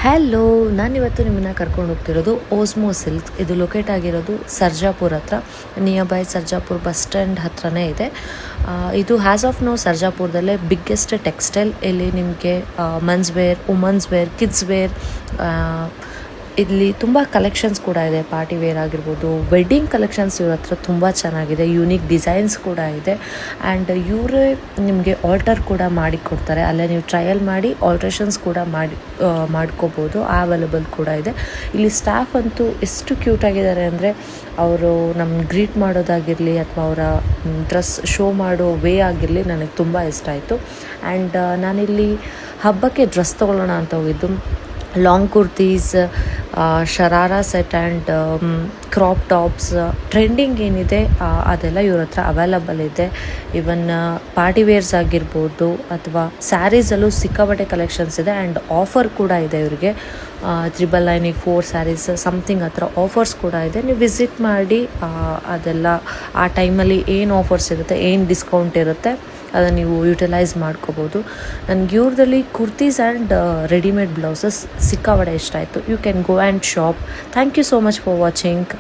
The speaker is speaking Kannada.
ಹಲೋ, ನಾನಿವತ್ತು ನಿಮ್ಮನ್ನು ಕರ್ಕೊಂಡು ಹೋಗ್ತಿರೋದು ಓಸ್ಮೋ ಸಿಲ್ಕ್ಸ್. ಇದು ಲೊಕೇಟ್ ಆಗಿರೋದು ಸರ್ಜಾಪುರ್ ಹತ್ರ, near by Sarjapur bus stand ಹತ್ರನೇ ಇದೆ. ಇದು ಹ್ಯಾಸ್ ಆಫ್ ನೋ ಸರ್ಜಾಪುರದಲ್ಲೇ ಬಿಗ್ಗೆಸ್ಟ್ ಟೆಕ್ಸ್ಟೈಲ್. ಇಲ್ಲಿ ನಿಮಗೆ men's wear, women's wear, kids wear, ಇಲ್ಲಿ ತುಂಬ ಕಲೆಕ್ಷನ್ಸ್ ಕೂಡ ಇದೆ. ಪಾರ್ಟಿ ವೇರ್ ಆಗಿರ್ಬೋದು, ವೆಡ್ಡಿಂಗ್ ಕಲೆಕ್ಷನ್ಸ್ ಇವ್ರ ಹತ್ರ ತುಂಬ ಚೆನ್ನಾಗಿದೆ. ಯೂನಿಕ್ ಡಿಸೈನ್ಸ್ ಕೂಡ ಇದೆ. ಆ್ಯಂಡ್ ಇವರೇ ನಿಮಗೆ ಆಲ್ಟರ್ ಕೂಡ ಮಾಡಿ ಕೊಡ್ತಾರೆ. ಅಲ್ಲೇ ನೀವು ಟ್ರಯಲ್ ಮಾಡಿ ಆಲ್ಟ್ರೇಷನ್ಸ್ ಕೂಡ ಮಾಡ್ಕೋಬೋದು. ಅವೈಲೇಬಲ್ ಕೂಡ ಇದೆ. ಇಲ್ಲಿ ಸ್ಟಾಫ್ ಅಂತೂ ಎಷ್ಟು ಕ್ಯೂಟ್ ಆಗಿದ್ದಾರೆ ಅಂದರೆ, ಅವರು ನಮ್ಮ ಗ್ರೀಟ್ ಮಾಡೋದಾಗಿರಲಿ ಅಥವಾ ಅವರ ಡ್ರೆಸ್ ಶೋ ಮಾಡೋ ವೇ ಆಗಿರಲಿ ನನಗೆ ತುಂಬ ಇಷ್ಟ ಆಯಿತು. ಆ್ಯಂಡ್ ನಾನಿಲ್ಲಿ ಹಬ್ಬಕ್ಕೆ ಡ್ರೆಸ್ ತೊಗೊಳ್ಳೋಣ ಅಂತ ಹೋಗಿದ್ದು. Long kurtis, sharara set and crop tops, trending ಏನಿದೆ ಅದೆಲ್ಲ ಇವ್ರ ಹತ್ರ ಅವೈಲಬಲ್ ಇದೆ. ಇವನ್ ಪಾರ್ಟಿ ವೇರ್ಸ್ ಆಗಿರ್ಬೋದು ಅಥವಾ ಸ್ಯಾರೀಸಲ್ಲೂ ಸಿಕ್ಕಾಪಟ್ಟೆ ಕಲೆಕ್ಷನ್ಸ್ ಇದೆ. ಆ್ಯಂಡ್ ಆಫರ್ ಕೂಡ ಇದೆ ಇವರಿಗೆ. 999 4 ಸ್ಯಾರೀಸ್ ಸಮಥಿಂಗ್ ಹತ್ರ ಆಫರ್ಸ್ ಕೂಡ ಇದೆ. ನೀವು ವಿಸಿಟ್ ಮಾಡಿ ಅದೆಲ್ಲ ಆ ಟೈಮಲ್ಲಿ ಏನು ಆಫರ್ಸ್ ಇರುತ್ತೆ, ಏನು ಡಿಸ್ಕೌಂಟ್ ಇರುತ್ತೆ ಅದನ್ನು ನೀವು ಯುಟಿಲೈಸ್ ಮಾಡ್ಕೋಬೋದು. ನನಗೆ ಇವ್ರದಲ್ಲಿ ಕುರ್ತೀಸ್ ಆ್ಯಂಡ್ ರೆಡಿಮೇಡ್ ಬ್ಲೌಸಸ್ ಸಿಕ್ಕಾಪಟ್ಟೆ ಇಷ್ಟ ಆಯಿತು. You can go and shop. Thank you so much for watching.